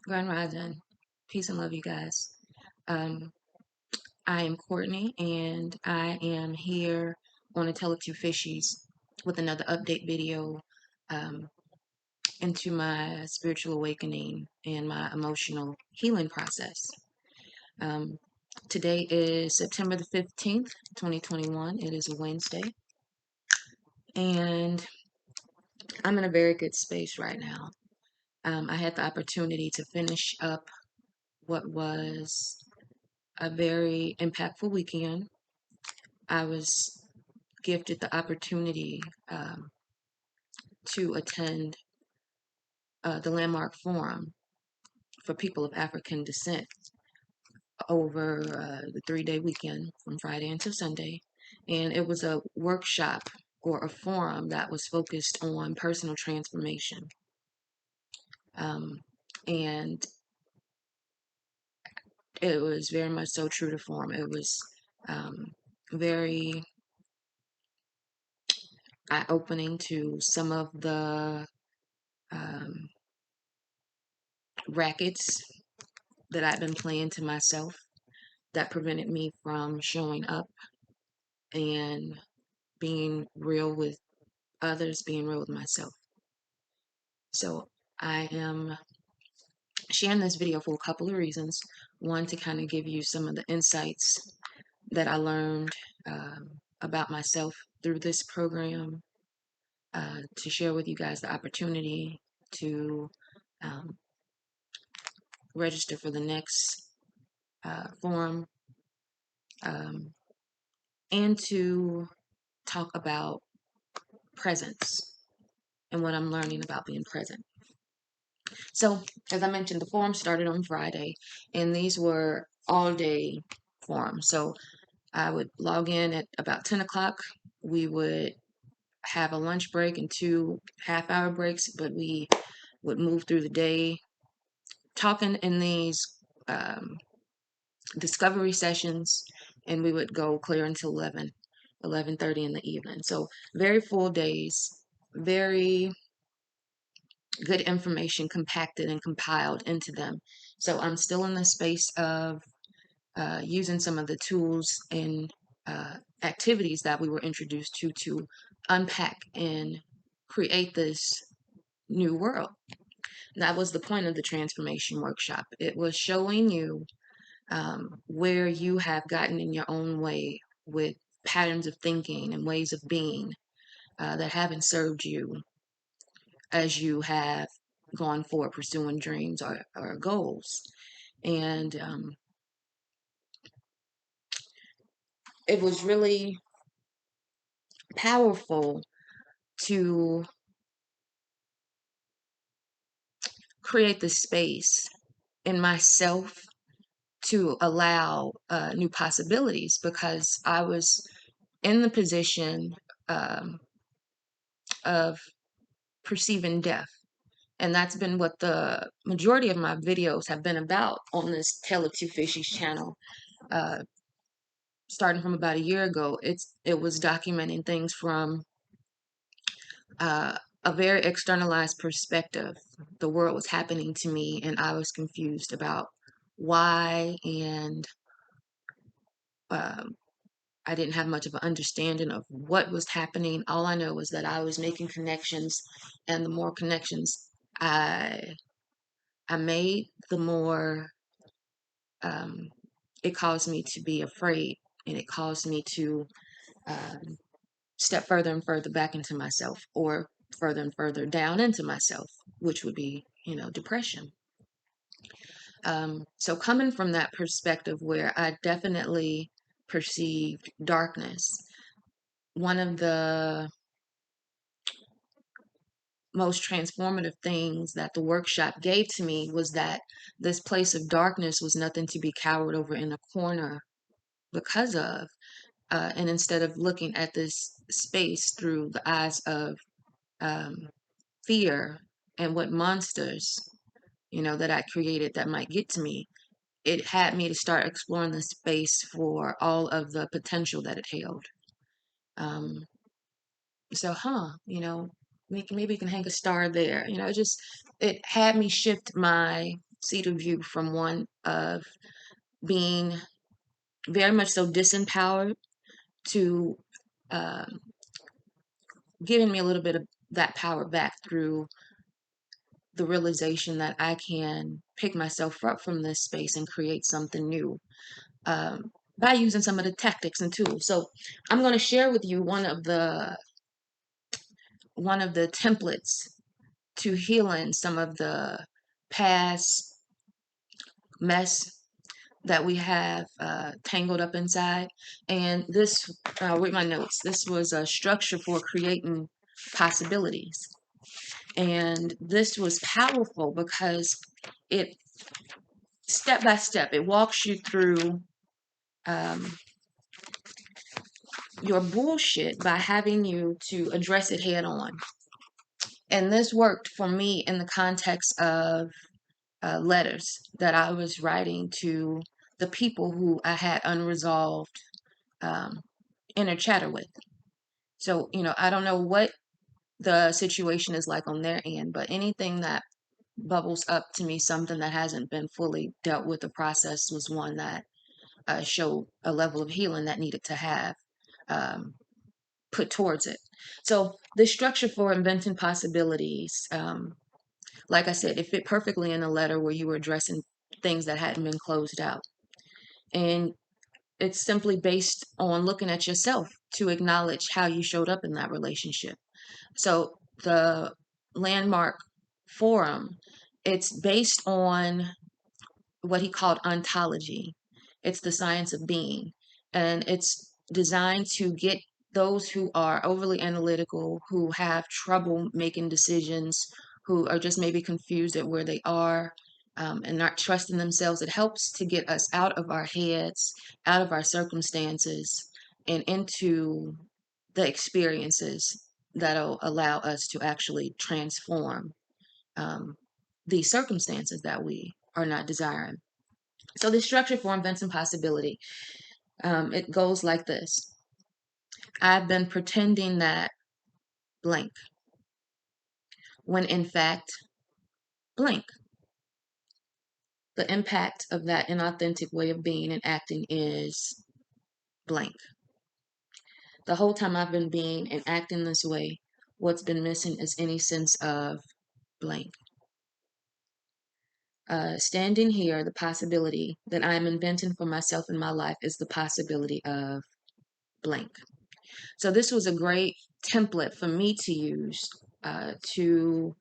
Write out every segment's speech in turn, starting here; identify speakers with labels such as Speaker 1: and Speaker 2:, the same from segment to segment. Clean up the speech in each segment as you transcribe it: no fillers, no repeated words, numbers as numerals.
Speaker 1: Grand Rising. Peace and love, you guys. Um, I am Courtney, and I am here on a Tell It to Fishies with another update video um, into my spiritual awakening and my emotional healing process. Um, Today is September the 15th, 2021. It is a Wednesday, and I'm in a very good space right now. I had the opportunity to finish up what was a very impactful weekend. I was gifted the opportunity to attend the landmark forum for people of African descent over the 3-day weekend from Friday until Sunday. And it was a workshop or a forum that was focused on personal transformation. Um, and it was very much so true to form. It was very eye-opening to some of the um, rackets that I've been playing to myself that prevented me from showing up and being real with others, being real with myself. So I am sharing this video for a couple of reasons. One, to kind of give you some of the insights that I learned about myself through this program, to share with you guys the opportunity to um, register for the next forum, um, and to talk about presence and what I'm learning about being present. So, as I mentioned, the forum started on Friday, and these were all day forums. So, I would log in at about 10 o'clock. We would have a lunch break and 2 half-hour breaks, but we would move through the day talking in these um, discovery sessions, and we would go clear until 11:30 in the evening. So, very full days, very good information compacted and compiled into them. So I'm still in the space of using some of the tools and activities that we were introduced to unpack and create this new world. That was the point of the transformation workshop. It was showing you where you have gotten in your own way with patterns of thinking and ways of being that haven't served you as you have gone forward pursuing dreams or goals. And it was really powerful to create the space in myself to allow new possibilities, because I was in the position um, of perceiving death. And that's been what the majority of my videos have been about on this Tale of Two Fishies channel. Uh, Starting from about a year ago, it was documenting things from uh, a very externalized perspective. The world was happening to me, and I was confused about why, and um, I didn't have much of an understanding of what was happening. All I know was that I was making connections, and the more connections I I made, the more um, it caused me to be afraid, and it caused me to um, step further and further back into myself, or further and further down into myself, which would be, depression. So coming from that perspective where I definitely perceived darkness, one of the most transformative things that the workshop gave to me was that this place of darkness was nothing to be cowered over in a corner because of. And instead of looking at this space through the eyes of um, fear and what monsters, that I created that might get to me, it had me to start exploring the space for all of the potential that it held. Um, so, maybe you can hang a star there. It had me shift my seat of view from one of being very much so disempowered to um, giving me a little bit of that power back through the realization that I can pick myself up from this space and create something new by using some of the tactics and tools. So I'm going to share with you one of the templates to healing some of the past mess that we have tangled up inside. And this, read my notes. This was a structure for creating possibilities. And this was powerful because it, step by step, it walks you through um, your bullshit by having you to address it head on. And this worked for me in the context of letters that I was writing to the people who I had unresolved um, inner chatter with. So, I don't know what the situation is like on their end, but anything that bubbles up to me, something that hasn't been fully dealt with the process, was one that showed a level of healing that needed to have um, put towards it. So, the structure for inventing possibilities, like I said, it fit perfectly in a letter where you were addressing things that hadn't been closed out. And it's simply based on looking at yourself to acknowledge how you showed up in that relationship. So the landmark forum, it's based on what he called ontology. It's the science of being. And it's designed to get those who are overly analytical, who have trouble making decisions, who are just maybe confused at where they are, and not trusting themselves. It helps to get us out of our heads, out of our circumstances, and into the experiences that'll allow us to actually transform um, these circumstances that we are not desiring. So the structure for inventing possibility, it goes like this. I've been pretending that blank, when in fact, blank. The impact of that inauthentic way of being and acting is blank. The whole time I've been being and acting this way, what's been missing is any sense of blank. Standing here, the possibility that I am inventing for myself in my life is the possibility of blank. So this was a great template for me to use to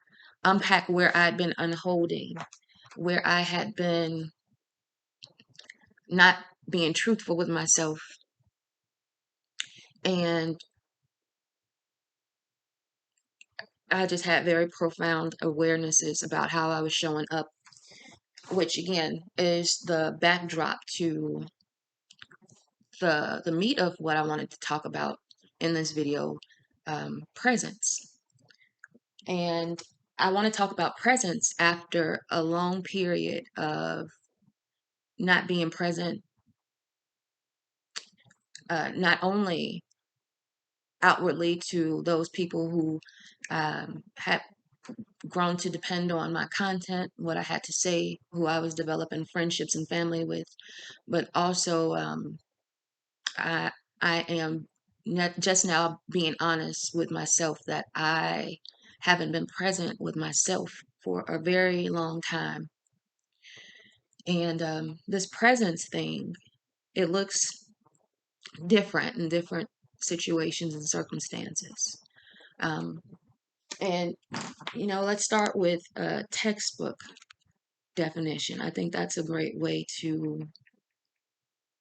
Speaker 1: unpack where I'd been unholding, where I had been not being truthful with myself. And I just had very profound awarenesses about how I was showing up, which again is the backdrop to the meat of what I wanted to talk about in this video, presence. And I want to talk about presence after a long period of not being present, not only outwardly to those people who had grown to depend on my content, what I had to say, who I was developing friendships and family with, but also I I am not just now being honest with myself that I haven't been present with myself for a very long time. And this presence thing, it looks different in different situations and circumstances. Um, and, let's start with a textbook definition. I think that's a great way to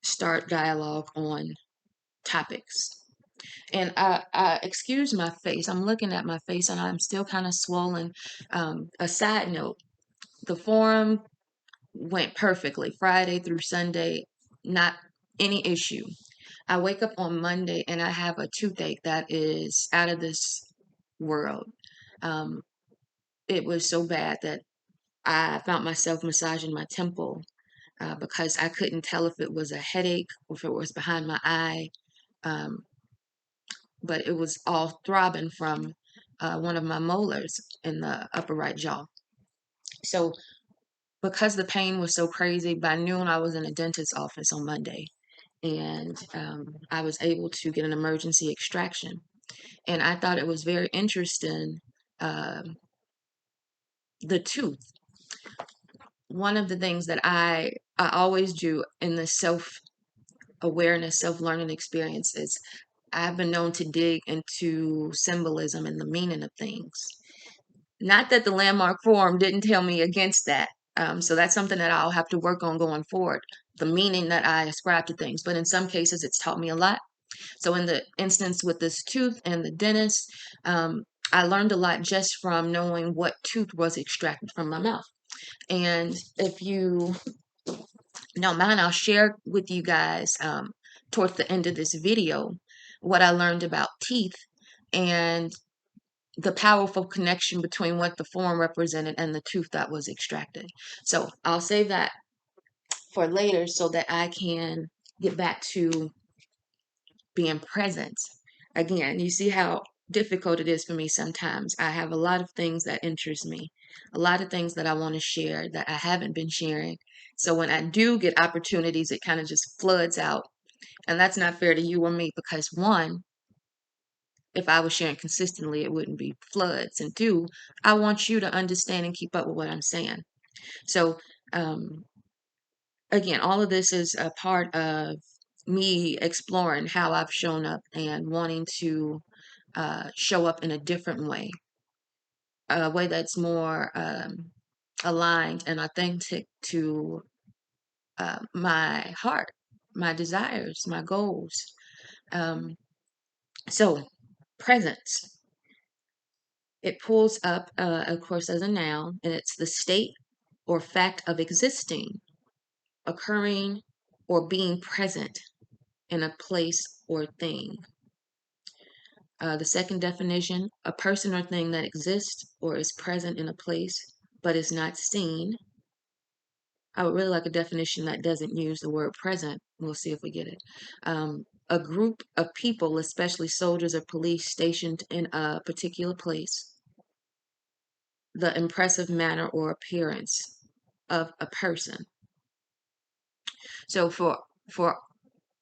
Speaker 1: start dialogue on topics. And I excuse my face. I'm looking at my face and I'm still kind of swollen. A side note, the forum went perfectly Friday through Sunday, not any issue. I wake up on Monday and I have a toothache that is out of this world. Um, it was so bad that I found myself massaging my temple because I couldn't tell if it was a headache or if it was behind my eye. Um, but it was all throbbing from one of my molars in the upper right jaw. So because the pain was so crazy, by noon I was in a dentist's office on Monday, and I was able to get an emergency extraction. And I thought it was very interesting. Um, the tooth. One of the things that I always do in the self awareness, self learning experience is I've been known to dig into symbolism and the meaning of things. Not that the landmark forum didn't tell me against that. So that's something that I'll have to work on going forward, the meaning that I ascribe to things. But in some cases, it's taught me a lot. So in the instance with this tooth and the dentist, I learned a lot just from knowing what tooth was extracted from my mouth. And if you don't mind, I'll share with you guys towards the end of this video what I learned about teeth and the powerful connection between what the form represented and the tooth that was extracted. So I'll save that for later so that I can get back to being present. Again, you see how difficult it is for me sometimes. I have a lot of things that interest me, a lot of things that I want to share that I haven't been sharing. So when I do get opportunities, it kind of just floods out. And that's not fair to you or me because one, if I was sharing consistently, it wouldn't be floods. And two, I want you to understand and keep up with what I'm saying. So, um, again, all of this is a part of me exploring how I've shown up and wanting to show up in a different way, a way that's more aligned and authentic to my heart, my desires, my goals. Um, so, presence. It pulls up, of course, as a noun, and it's the state or fact of existing, occurring, or being present in a place or thing. The second definition, a person or thing that exists or is present in a place but is not seen. I would really like a definition that doesn't use the word present. We'll see if we get it. A group of people, especially soldiers or police stationed in a particular place. The impressive manner or appearance of a person. So for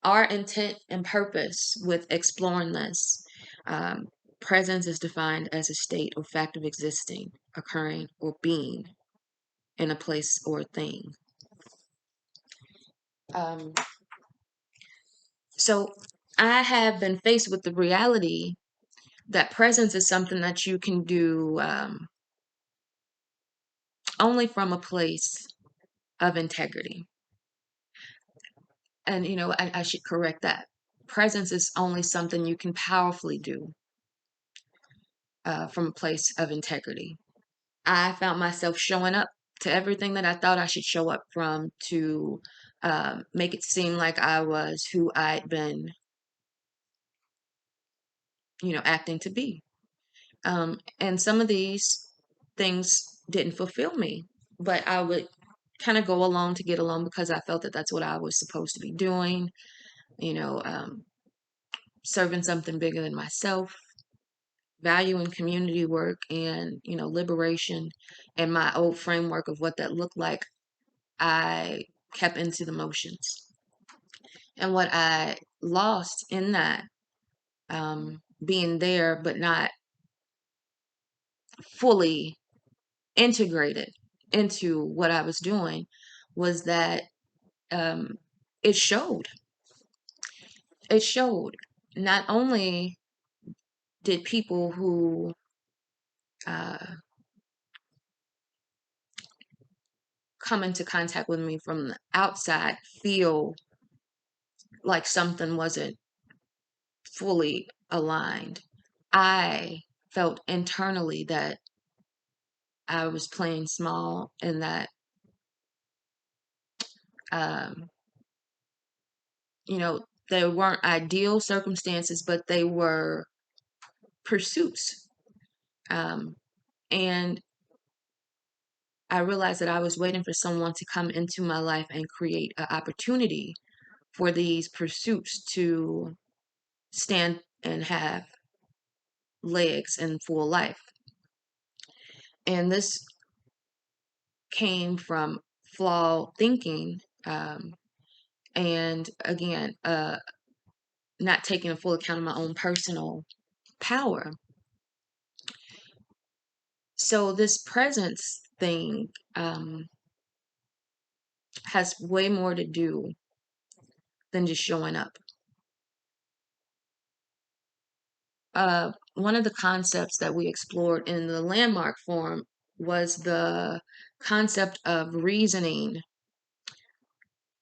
Speaker 1: our intent and purpose with exploring this, um, presence is defined as a state or fact of existing, occurring, or being in a place or thing. Um, so I have been faced with the reality that presence is something that you can do only from a place of integrity. And, I should correct that. Presence is only something you can powerfully do from a place of integrity. I found myself showing up to everything that I thought I should show up from to make it seem like I was who I'd been, acting to be. And some of these things didn't fulfill me, but I would kind of go along to get along because I felt that that's what I was supposed to be doing, you know, um, serving something bigger than myself, valuing community work and, liberation and my old framework of what that looked like. I kept into the motions. And what I lost in that, being there but not fully integrated into what I was doing, was that um, it showed. It showed. Not only did people who uh, come into contact with me from the outside feel like something wasn't fully aligned, I felt internally that I was playing small and that, um, they weren't ideal circumstances, but they were pursuits. Um, and I realized that I was waiting for someone to come into my life and create an opportunity for these pursuits to stand and have legs and full life. And this came from flawed thinking, and again, not taking a full account of my own personal power. So this presence thing has way more to do than just showing up. One of the concepts that we explored in the landmark forum was the concept of reasoning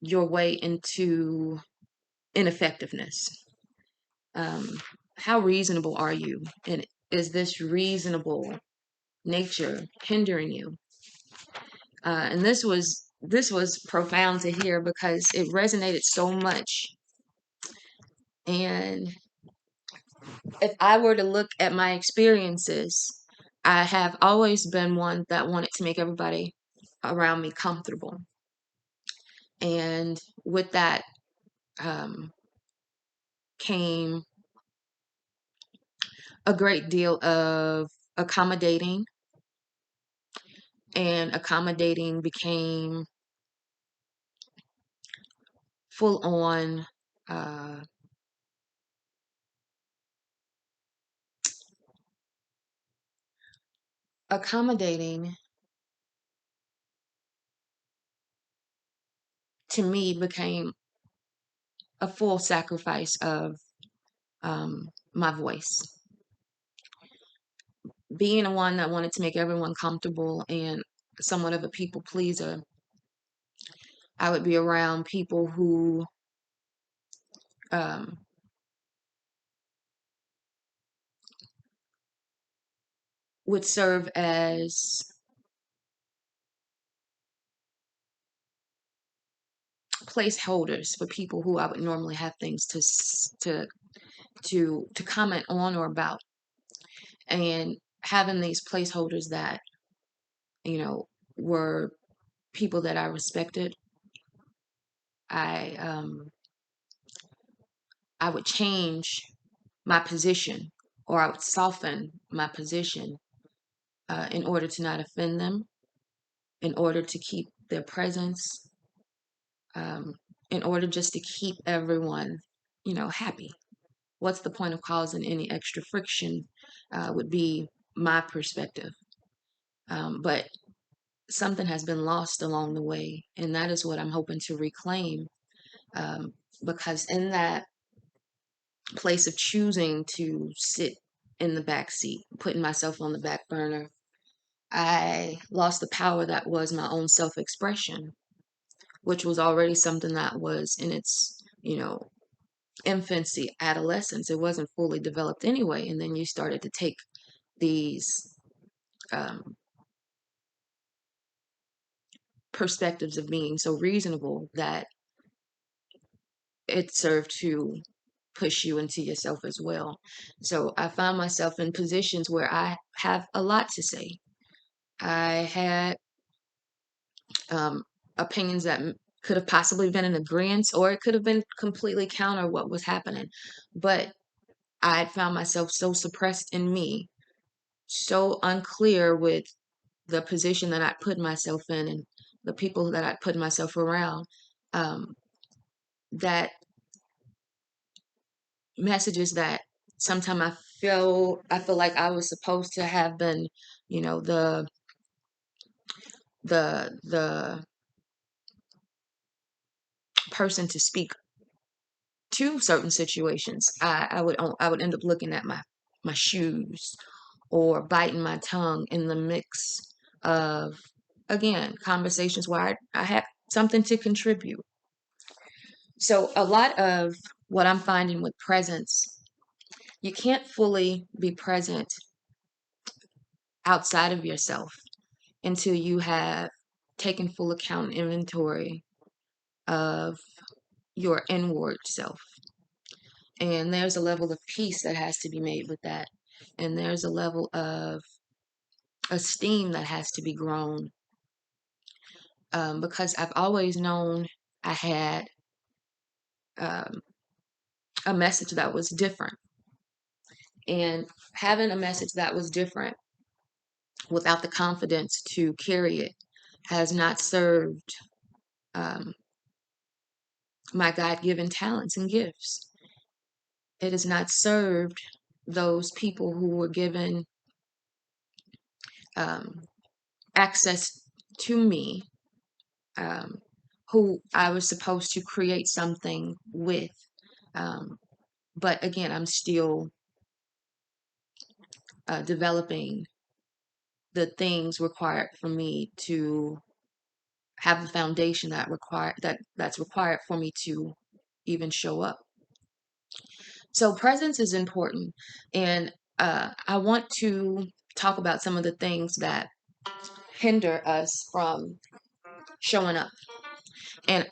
Speaker 1: your way into ineffectiveness. Um, how reasonable are you? And is this reasonable nature hindering you? And this was profound to hear because it resonated so much. And if I were to look at my experiences, I have always been one that wanted to make everybody around me comfortable. And with that um, came a great deal of accommodating, and accommodating became full on uh, accommodating to me became a full sacrifice of my voice. Being the one that wanted to make everyone comfortable and somewhat of a people pleaser, I would be around people who um, would serve as placeholders for people who I would normally have things to comment on or about, and having these placeholders that were people that I respected. I I would change my position, or I would soften my position in order to not offend them, in order to keep their presence, um, in order just to keep everyone, happy. What's the point of causing any extra friction? Would be my perspective. But something has been lost along the way, and that is what I'm hoping to reclaim. Um, because in that place of choosing to sit in the back seat, putting myself on the back burner, I lost the power that was my own self expression, which was already something that was in its, infancy, adolescence. It wasn't fully developed anyway. And then you started to take these um, perspectives of being so reasonable that it served to push you into yourself as well. So I found myself in positions where I have a lot to say. I had um, opinions that could have possibly been in agreement, or it could have been completely counter what was happening. But I found myself so suppressed in me, so unclear with the position that I put myself in and the people that I put myself around, um, that messages that sometimes I feel like I was supposed to have been, the the person to speak to certain situations. I would end up looking at my shoes or biting my tongue in the mix of, again, conversations where I had something to contribute. So a lot of what I'm finding with presence, you can't fully be present outside of yourself until you have taken full account and inventory of your inward self. And there's a level of peace that has to be made with that. And there's a level of esteem that has to be grown, because I've always known I had um, a message that was different. And having a message that was different without the confidence to carry it has not served um, my God-given talents and gifts. It has not served those people who were given um, access to me, um, who I was supposed to create something with. Um, but again, I'm still developing the things required for me to have the foundation that's required for me to even show up. So presence is important, and I want to talk about some of the things that hinder us from showing up. And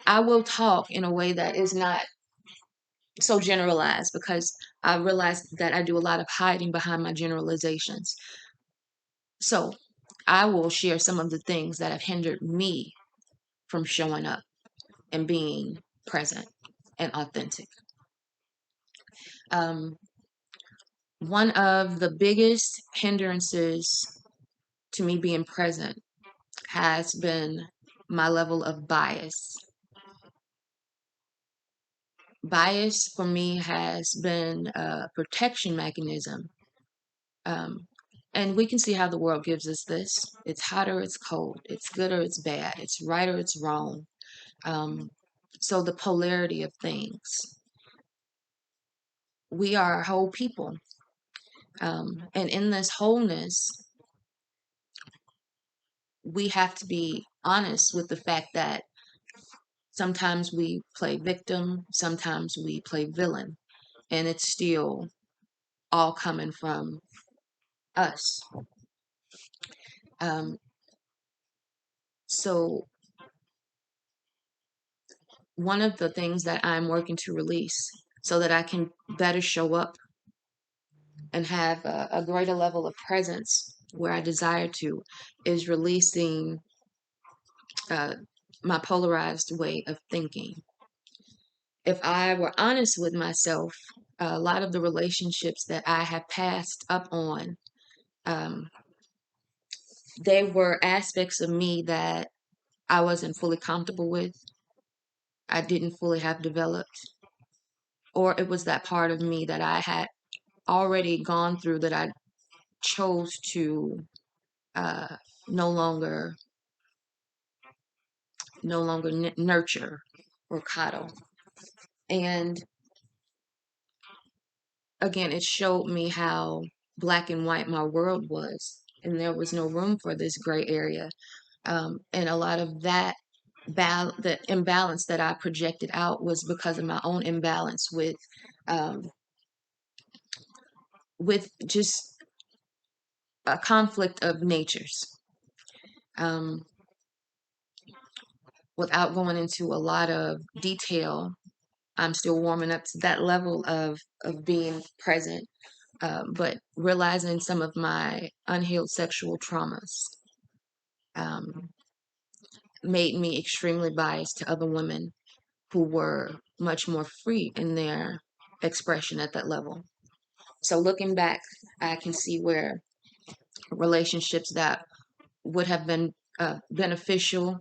Speaker 1: I will talk in a way that is not so generalized because I realize that I do a lot of hiding behind my generalizations. So I will share some of the things that have hindered me from showing up and being present and authentic. Um, One of the biggest hindrances to me being present has been my level of bias. Bias for me has been a protection mechanism. Um, and we can see how the world gives us this. It's hot or it's cold. It's good or it's bad. It's right or it's wrong. Um, so the polarity of things. We are a whole people. And in this wholeness, we have to be honest with the fact that sometimes we play victim, sometimes we play villain, and it's still all coming from us. Um, so, one of the things that I'm working to release so that I can better show up and have a greater level of presence where I desire to is releasing uh, my polarized way of thinking. If I were honest with myself, a lot of the relationships that I have passed up on, um, they were aspects of me that I wasn't fully comfortable with, I didn't fully have developed, or it was that part of me that I had already gone through that I chose to uh, no longer nurture or coddle. And again, it showed me how black and white my world was, and there was no room for this gray area. And a lot of that the imbalance that I projected out was because of my own imbalance um, with just a conflict of natures. Um, Without going into a lot of detail, I'm still warming up to that level of being present, but realizing some of my unhealed sexual traumas um, made me extremely biased to other women who were much more free in their expression at that level. So looking back, I can see where relationships that would have been beneficial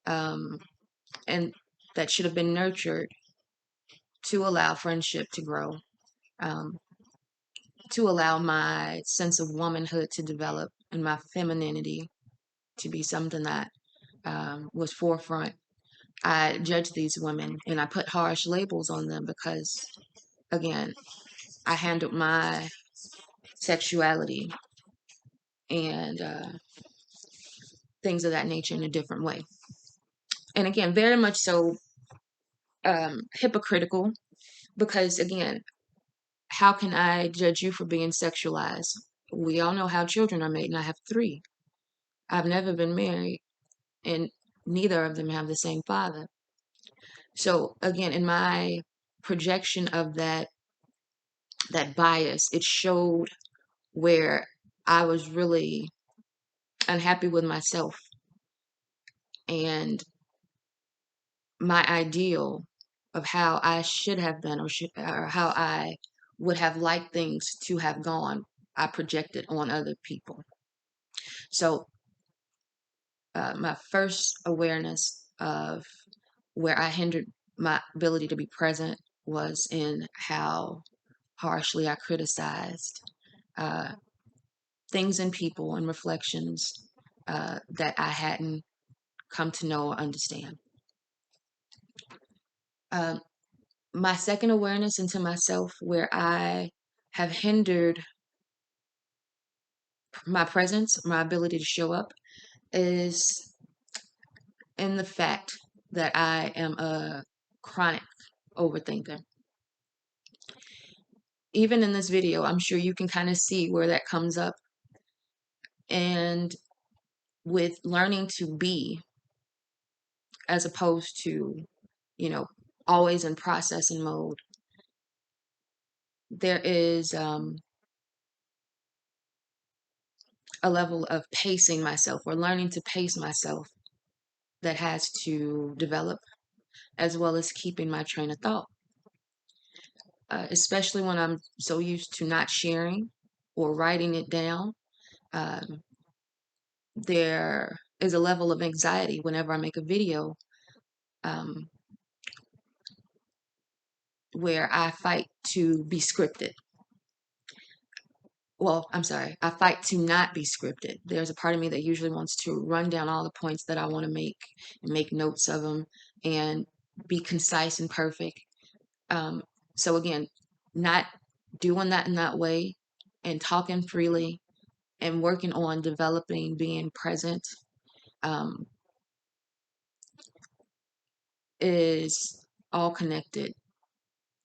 Speaker 1: um, and that should have been nurtured to allow friendship to grow, um, to allow my sense of womanhood to develop and my femininity to be something that was forefront. I judged these women and I put harsh labels on them because, again, I handled my sexuality and things of that nature in a different way. And again, very much so hypocritical because, again, how can I judge you for being sexualized? We all know how children are made, and I have three. I've never been married, and neither of them have the same father. So again, in my projection of that bias, it showed where I was really unhappy with myself and my ideal of how I should have been or how I would have liked things to have gone, I projected on other people. So my first awareness of where I hindered my ability to be present was in how harshly I criticized uh, things and people and reflections that I hadn't come to know or understand. Um, my second awareness into myself, where I have hindered my presence, my ability to show up, is in the fact that I am a chronic overthinker. Even in this video, I'm sure you can kind of see where that comes up. And with learning to be as opposed to, you know, always in processing mode, there is a level of pacing myself or learning to pace myself that has to develop, as well as keeping my train of thought, especially when I'm so used to not sharing or writing it down. Um, there is a level of anxiety whenever I make a video, um, where I fight to be scripted. Well, I'm sorry, I fight to not be scripted. There's a part of me that usually wants to run down all the points that I want to make and make notes of them and be concise and perfect. Um, so again, not doing that in that way and talking freely and working on developing being present um, is all connected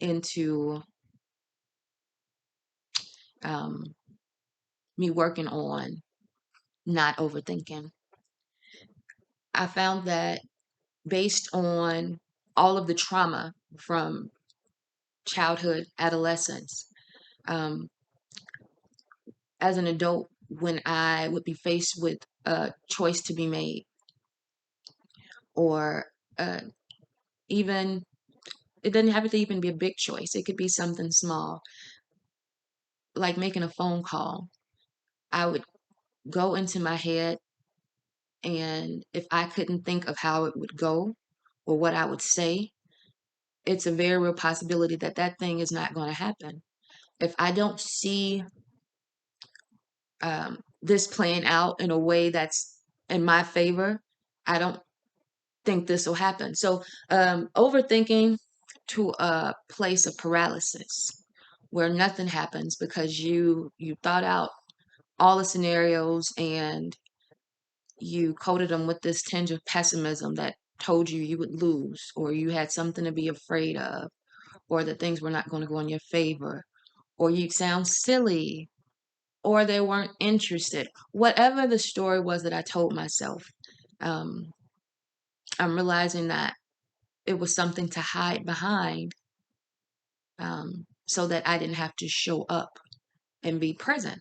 Speaker 1: into um, me working on not overthinking. I found that based on all of the trauma from childhood, adolescence, um, as an adult, when I would be faced with a choice to be made, or uh, even it doesn't have to even be a big choice, it could be something small, like making a phone call. I would go into my head, and if I couldn't think of how it would go or what I would say, it's a very real possibility that that thing is not going to happen. If I don't see this playing out in a way that's in my favor, I don't think this will happen. So, overthinking to a place of paralysis where nothing happens because you thought out all the scenarios and you coated them with this tinge of pessimism that told you you would lose or you had something to be afraid of or that things were not going to go in your favor or you'd sound silly or they weren't interested. Whatever the story was that I told myself, um, I'm realizing that it was something to hide behind, so that I didn't have to show up and be present.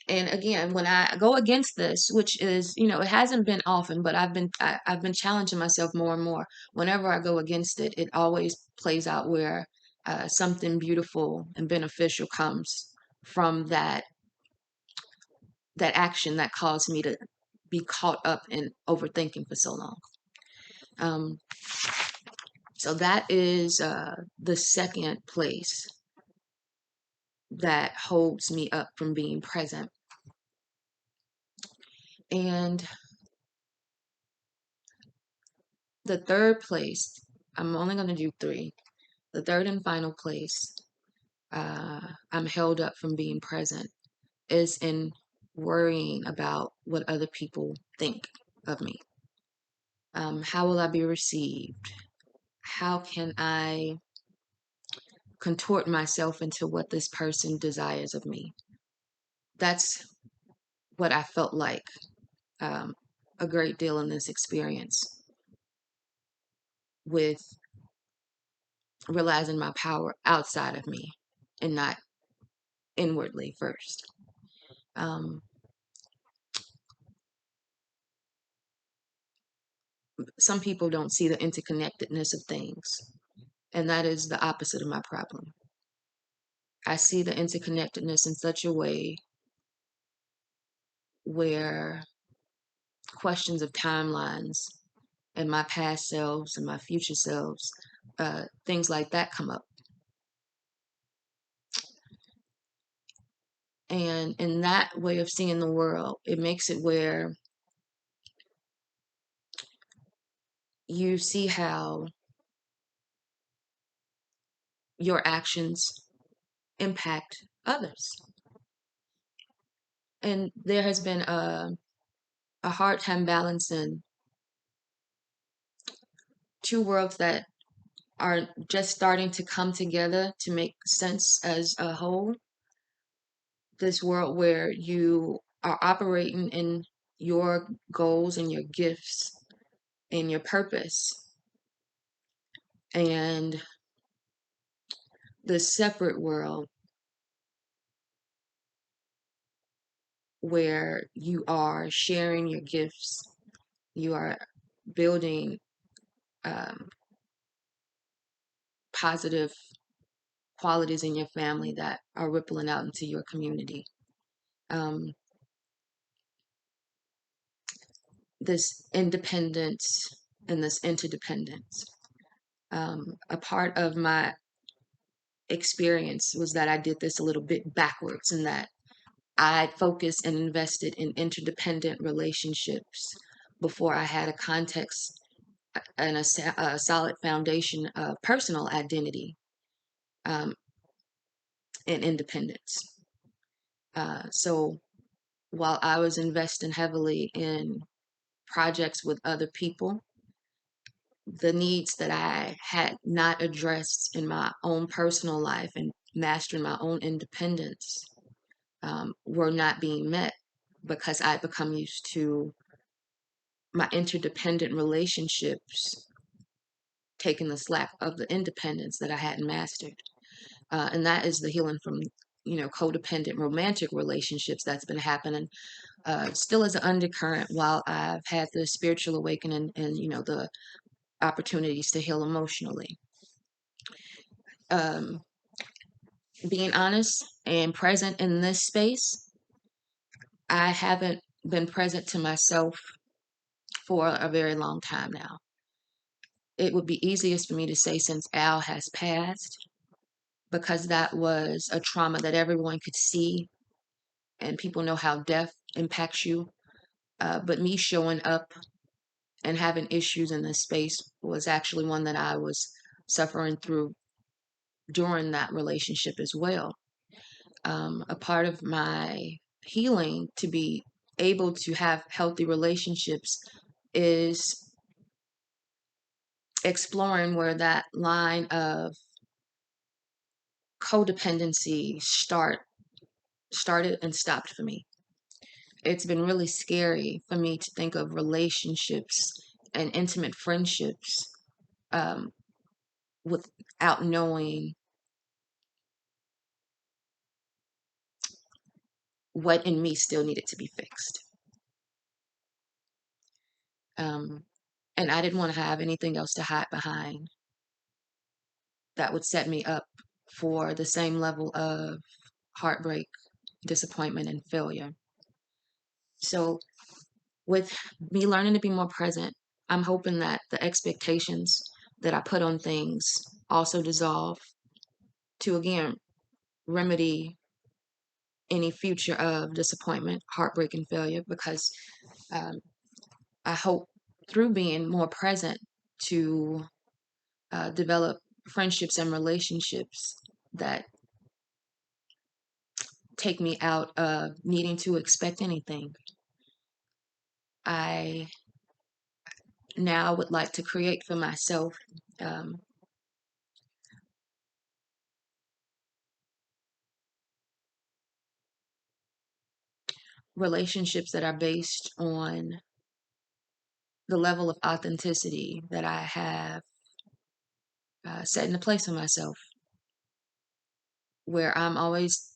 Speaker 1: And again, when I go against this, which is, it hasn't been often, but I've been challenging myself more and more. Whenever I go against it, it always plays out where something beautiful and beneficial comes from that action that caused me to be caught up in overthinking for so long. Um, so that is the second place that holds me up from being present. And the third place, I'm only going to do three. The third and final place I'm held up from being present is in worrying about what other people think of me. How will I be received? How can I contort myself into what this person desires of me? That's what I felt like um, a great deal in this experience with realizing my power outside of me and not inwardly first. Um, some people don't see the interconnectedness of things, and that is the opposite of my problem. I see the interconnectedness in such a way where questions of timelines and my past selves and my future selves, things like that come up. And in that way of seeing the world, it makes it where you see how your actions impact others. And there has been a hard time balancing two worlds that are just starting to come together to make sense as a whole. This world where you are operating in your goals and your gifts and your purpose, and the separate world where you are sharing your gifts, you are building um, positive qualities in your family that are rippling out into your community. Um, this independence and this interdependence. A part of my experience was that I did this a little bit backwards, in that I focused and invested in interdependent relationships before I had a context and a solid foundation of personal identity um, and independence. So while I was investing heavily in projects with other people, the needs that I had not addressed in my own personal life and mastering my own independence were not being met because I'd become used to my interdependent relationships taking the slack of the independence that I hadn't mastered. And that is the healing from, codependent romantic relationships that's been happening still as an undercurrent while I've had the spiritual awakening and, the opportunities to heal emotionally. Um, Being honest and present in this space, I haven't been present to myself for a very long time now. It would be easiest for me to say since Al has passed, because that was a trauma that everyone could see, and people know how death impacts you. But me showing up and having issues in this space was actually one that I was suffering through during that relationship as well. A part of my healing to be able to have healthy relationships is exploring where that line of codependency started and stopped for me. It's been really scary for me to think of relationships and intimate friendships um, without knowing what in me still needed to be fixed. Um, and I didn't want to have anything else to hide behind that would set me up for the same level of heartbreak, disappointment, and failure. So, with me learning to be more present, I'm hoping that the expectations that I put on things also dissolve to again remedy any future of disappointment, heartbreak, and failure, because um, I hope through being more present to develop friendships and relationships that take me out of needing to expect anything. I now would like to create for myself um, relationships that are based on the level of authenticity that I have set in a place for myself, where I'm always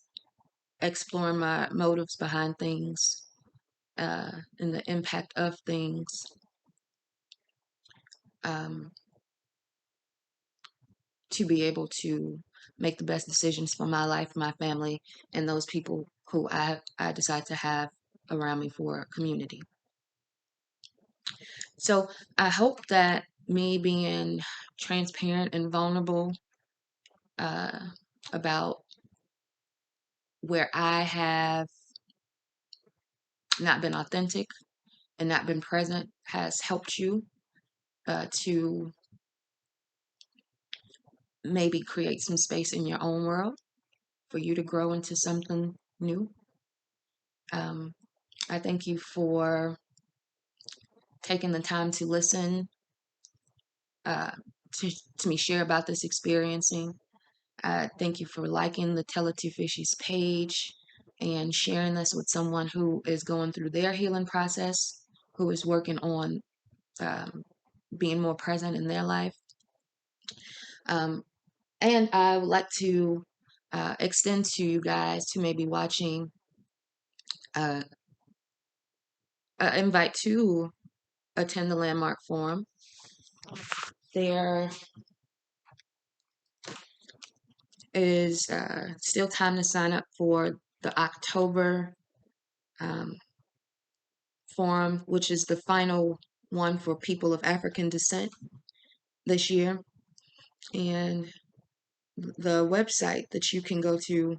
Speaker 1: exploring my motives behind things and the impact of things, um, to be able to make the best decisions for my life, my family, and those people who I decide to have around me for community. So I hope that me being transparent and vulnerable uh, about where I have not been authentic and not been present has helped you to maybe create some space in your own world for you to grow into something new. Um, I thank you for taking the time to listen uh, to me share about this experiencing. Thank you for liking the Tell It to Fishies page and sharing this with someone who is going through their healing process, who is working on um, being more present in their life. Um, and I would like to extend to you guys who may be watching uh, an invite to attend the Landmark Forum. There is still time to sign up for the October um, forum, which is the final one for people of African descent this year. And the website that you can go to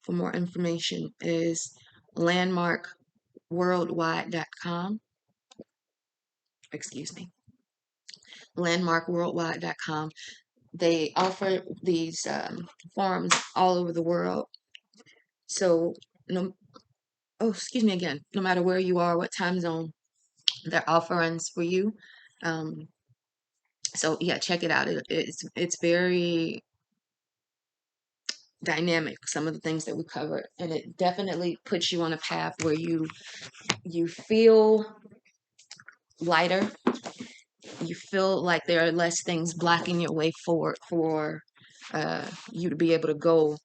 Speaker 1: for more information is landmarkworldwide.com. Excuse me, landmarkworldwide.com. They offer these forums all over the world. So, no, oh, excuse me again, no matter where you are, what time zone, there are offerings for you. Um, so yeah, check it out. It's very dynamic, some of the things that we covered, and it definitely puts you on a path where you feel lighter. You feel like there are less things blocking your way forward for you to be able to go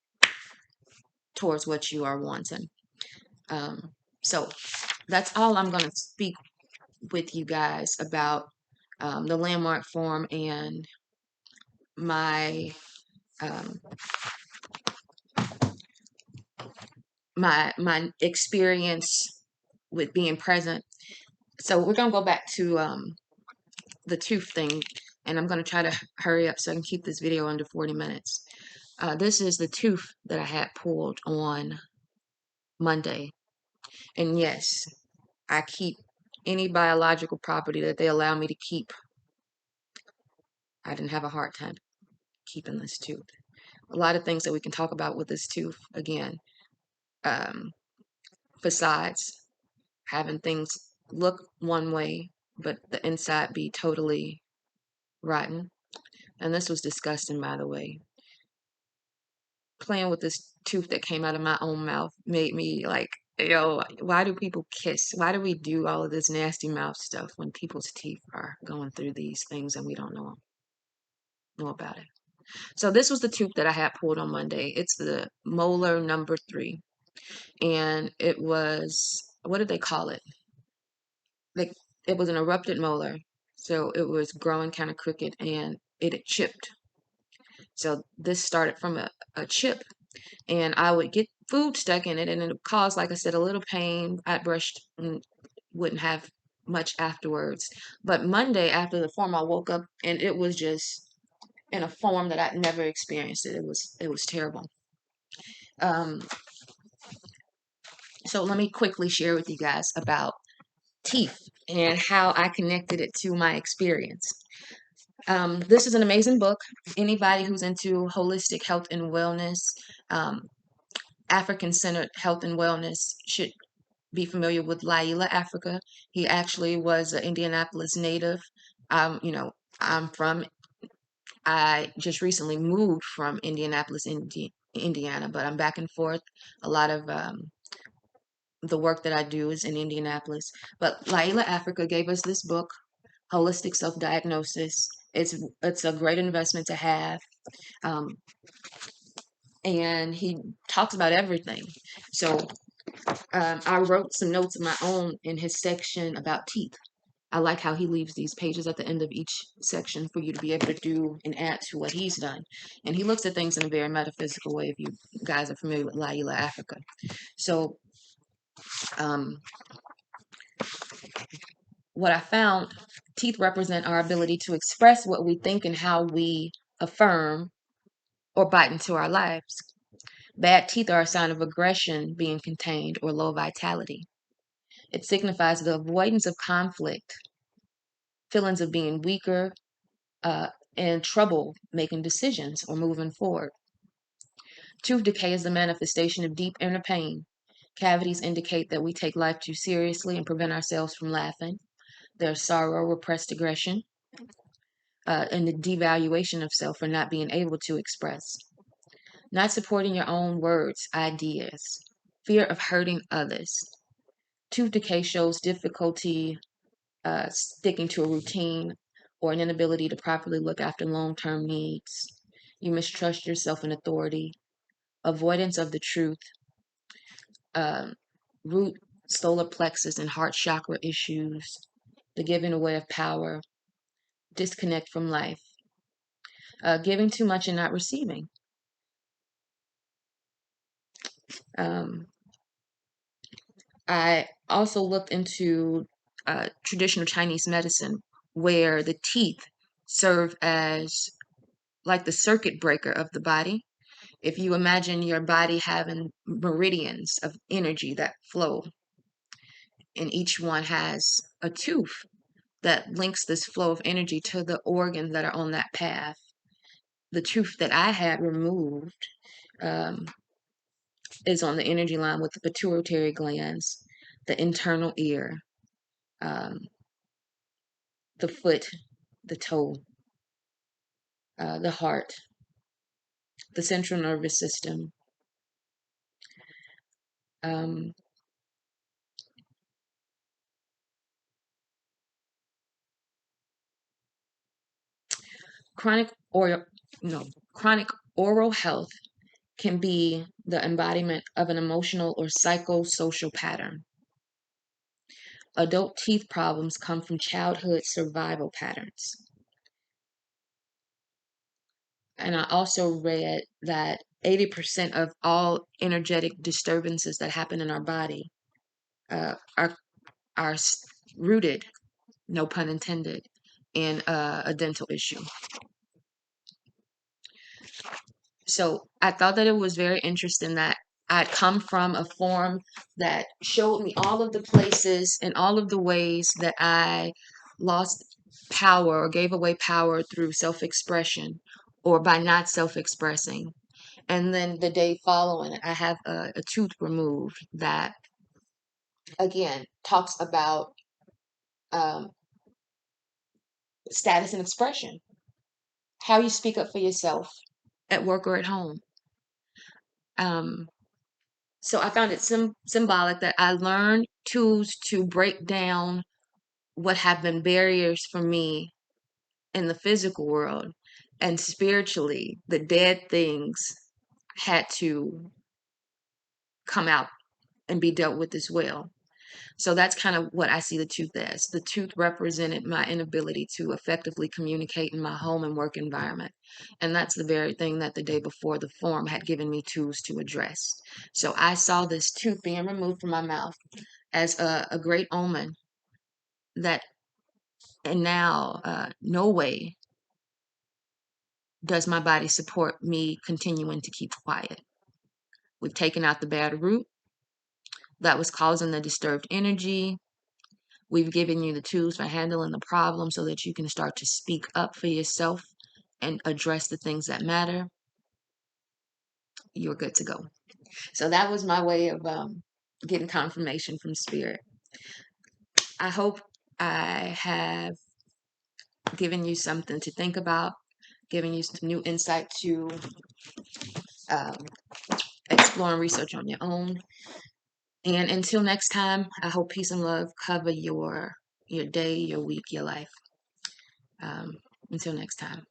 Speaker 1: towards what you are wanting. Um, so that's all I'm going to speak with you guys about the Landmark Forum and my um, my experience with being present. So we're gonna go back to the tooth thing, and I'm gonna try to hurry up so I can keep this video under 40 minutes. This is the tooth that I had pulled on Monday, and yes, I keep any biological property that they allow me to keep. I didn't have a hard time keeping this tooth. A lot of things that we can talk about with this tooth again. Um, Besides having things look one way, but the inside be totally rotten. And this was disgusting, by the way. Playing with this tooth that came out of my own mouth made me like, yo, why do people kiss? Why do we do all of this nasty mouth stuff when people's teeth are going through these things and we don't know about it? So this was the tooth that I had pulled on Monday. It's the molar number 3. And it was, what did they call it? Like, it was an erupted molar. So it was growing kind of crooked and it had chipped. So this started from a chip, and I would get food stuck in it, and it would cause, like I said, a little pain. I brushed and wouldn't have much afterwards. But Monday after the form, I woke up and it was just in a form that I'd never experienced it. It was terrible. Um, so let me quickly share with you guys about teeth and how I connected it to my experience. This is an amazing book. Anybody who's into holistic health and wellness, um, African-centered health and wellness should be familiar with Laila Africa. He actually was an Indianapolis native. You know, I'm from, I just recently moved from Indianapolis, Indiana, but I'm back and forth. A lot of the work that I do is in Indianapolis. But Laila Africa gave us this book, Holistic Self-Diagnosis. It's a great investment to have. Um, and he talks about everything. So I wrote some notes of my own in his section about teeth. I like how he leaves these pages at the end of each section for you to be able to do and add to what he's done. And he looks at things in a very metaphysical way, if you guys are familiar with Laila Africa. So um, what I found, teeth represent our ability to express what we think and how we affirm or bite into our lives. Bad teeth are a sign of aggression being contained or low vitality. It signifies the avoidance of conflict, feelings of being weaker, uh, and trouble making decisions or moving forward. Tooth decay is the manifestation of deep inner pain. Cavities indicate that we take life too seriously and prevent ourselves from laughing. There's sorrow, repressed aggression, and the devaluation of self for not being able to express. Not supporting your own words, ideas, fear of hurting others. Tooth decay shows difficulty sticking to a routine or an inability to properly look after long term needs. You mistrust yourself and authority, avoidance of the truth, um, root, solar plexus, and heart chakra issues, the giving away of power, disconnect from life, giving too much and not receiving. Um, I also looked into traditional Chinese medicine where the teeth serve as like the circuit breaker of the body. If you imagine your body having meridians of energy that flow, and each one has a tooth that links this flow of energy to the organs that are on that path. The tooth that I had removed um, is on the energy line with the pituitary glands, the internal ear, um, the foot, the toe, the heart, the central nervous system. Um, chronic or no chronic oral health can be the embodiment of an emotional or psychosocial pattern. Adult teeth problems come from childhood survival patterns. And I also read that 80% of all energetic disturbances that happen in our body are rooted, no pun intended, in a dental issue. So I thought that it was very interesting that I'd come from a form that showed me all of the places and all of the ways that I lost power or gave away power through self expression or by not self expressing. And then the day following, I have a tooth removed that, again, talks about um, status and expression, how you speak up for yourself at work or at home. Um, So I found it symbolic that I learned tools to break down what have been barriers for me in the physical world. And spiritually, the dead things had to come out and be dealt with as well. So that's kind of what I see the tooth as. The tooth represented my inability to effectively communicate in my home and work environment. And that's the very thing that the day before the form had given me tools to address. So I saw this tooth being removed from my mouth as a great omen that, and now no way does my body support me continuing to keep quiet. We've taken out the bad root that was causing the disturbed energy. We've given you the tools for handling the problem so that you can start to speak up for yourself and address the things that matter. You're good to go. So that was my way of getting confirmation from spirit. I hope I have given you something to think about, giving you some new insight to um, explore and research on your own. And until next time, I hope peace and love cover your day, your week, your life. Until next time.